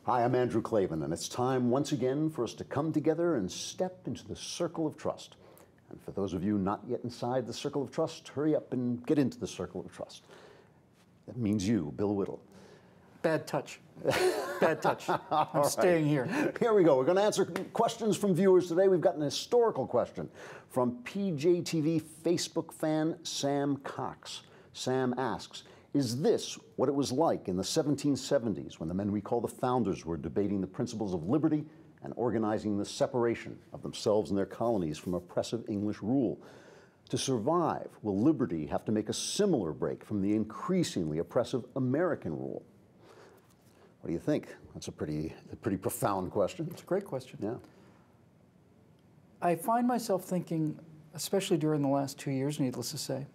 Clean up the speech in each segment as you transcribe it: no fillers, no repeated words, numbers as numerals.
Hi, I'm Andrew Klavan, and it's time once again for us to come together and step into the circle of trust. And for those of you not yet inside the circle of trust, hurry up and get into the circle of trust. That means you, Bill Whittle. Bad touch. Bad touch. I'm staying here. Here we go. We're going to answer questions from viewers today. We've got an historical question from PJTV Facebook fan Sam Cox. Sam asks, is this what it was like in the 1770s when the men we call the founders were debating the principles of liberty and organizing the separation of themselves and their colonies from oppressive English rule? To survive, will liberty have to make a similar break from the increasingly oppressive American rule? What do you think? That's a pretty profound question. It's a great question. Yeah. I find myself thinking, especially during the last 2 years, needless to say,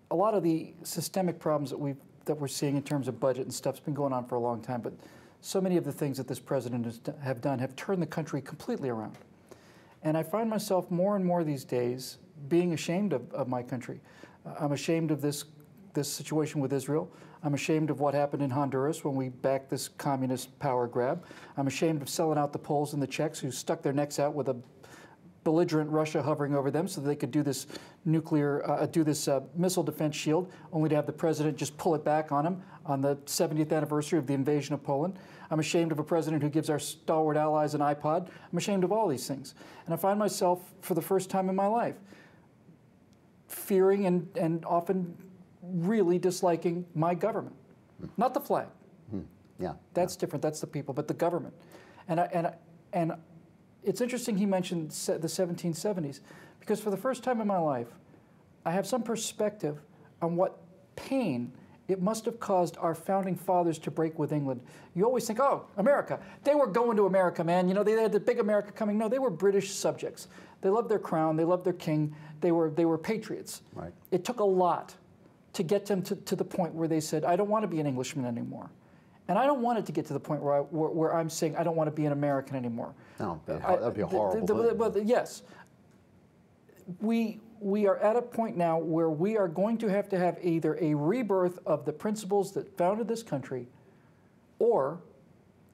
a lot of the systemic problems that we're seeing in terms of budget and stuff has been going on for a long time, but so many of the things that this president have done have turned the country completely around. And I find myself more and more these days being ashamed of my country. I'm ashamed of this situation with Israel. I'm ashamed of what happened in Honduras when we backed this communist power grab. I'm ashamed of selling out the Poles and the Czechs who stuck their necks out with a belligerent Russia hovering over them so that they could do this missile defense shield, only to have the president just pull it back on him on the 70th anniversary of the invasion of Poland. I'm ashamed of a president who gives our stalwart allies an iPod. I'm ashamed of all these things. And I find myself, for the first time in my life, fearing and often really disliking my government. Not the flag. Yeah. That's different. That's the people, but the government. And it's interesting he mentioned the 1770s, because for the first time in my life, I have some perspective on what pain it must have caused our founding fathers to break with England. You always think, oh, America. They were going to America, man. You know, they had the big America coming. No, they were British subjects. They loved their crown. They loved their king. They were patriots. Right. It took a lot to get them to the point where they said, I don't want to be an Englishman anymore. And I don't want it to get to the point where I'm saying I don't want to be an American anymore. No, that'd be a horrible thing. But yes, we are at a point now where we are going to have either a rebirth of the principles that founded this country or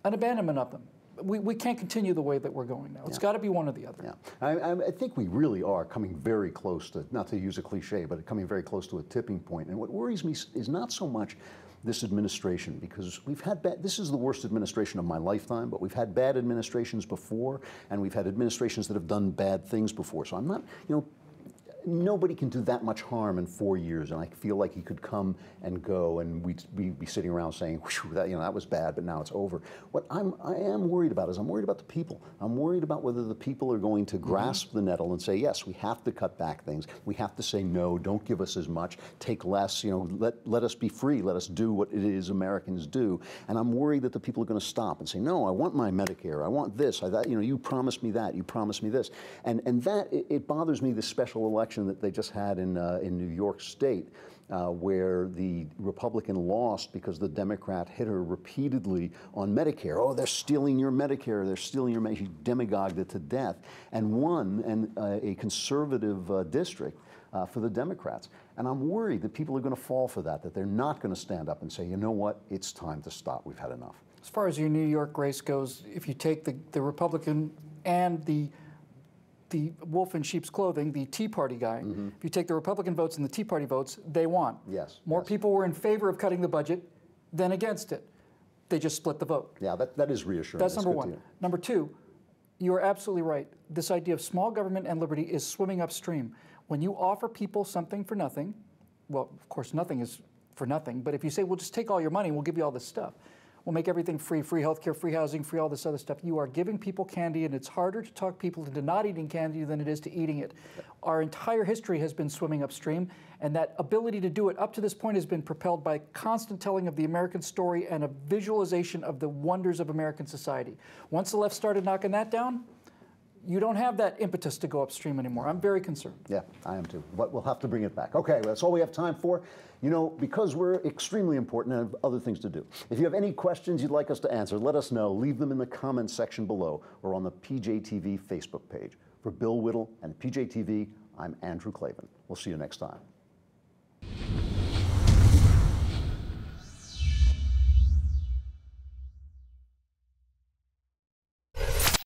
an abandonment of them. We can't continue the way that we're going now. It's got to be one or the other. Yeah, I think we really are coming very close to, not to use a cliche, but coming very close to a tipping point. And what worries me is not so much this administration, because we've had this is the worst administration of my lifetime, but we've had bad administrations before, and we've had administrations that have done bad things before. So I'm not, nobody can do that much harm in 4 years, and I feel like he could come and go, and we'd be sitting around saying, that was bad, but now it's over. What I am worried about is I'm worried about the people. I'm worried about whether the people are going to grasp the nettle and say, yes, we have to cut back things. We have to say no, don't give us as much, take less, let us be free, let us do what it is Americans do. And I'm worried that the people are going to stop and say, no, I want my Medicare, I want this, you promised me that, you promised me this. And that, it bothers me, this special election that they just had in New York State, where the Republican lost because the Democrat hit her repeatedly on Medicare. Oh, they're stealing your Medicare, they're stealing your Medicare. She demagogued it to death and won a conservative district for the Democrats. And I'm worried that people are going to fall for that they're not going to stand up and say, you know what, it's time to stop, we've had enough. As far as your New York race goes, if you take the Republican and the wolf in sheep's clothing, the Tea Party guy, if you take the Republican votes and the Tea Party votes, they won. Yes. More people were in favor of cutting the budget than against it. They just split the vote. Yeah, that is reassuring. That's number one. Number two, you are absolutely right. This idea of small government and liberty is swimming upstream. When you offer people something for nothing, well, of course, nothing is for nothing, but if you say, we'll just take all your money and we'll give you all this stuff, we'll make everything free, free healthcare, free housing, free all this other stuff. You are giving people candy, and it's harder to talk people into not eating candy than it is to eating it. Our entire history has been swimming upstream, and that ability to do it up to this point has been propelled by constant telling of the American story and a visualization of the wonders of American society. Once the left started knocking that down, you don't have that impetus to go upstream anymore. I'm very concerned. Yeah, I am too. But we'll have to bring it back. Okay, that's all we have time for. Because we're extremely important and have other things to do. If you have any questions you'd like us to answer, let us know. Leave them in the comments section below or on the PJTV Facebook page. For Bill Whittle and PJTV, I'm Andrew Klavan. We'll see you next time.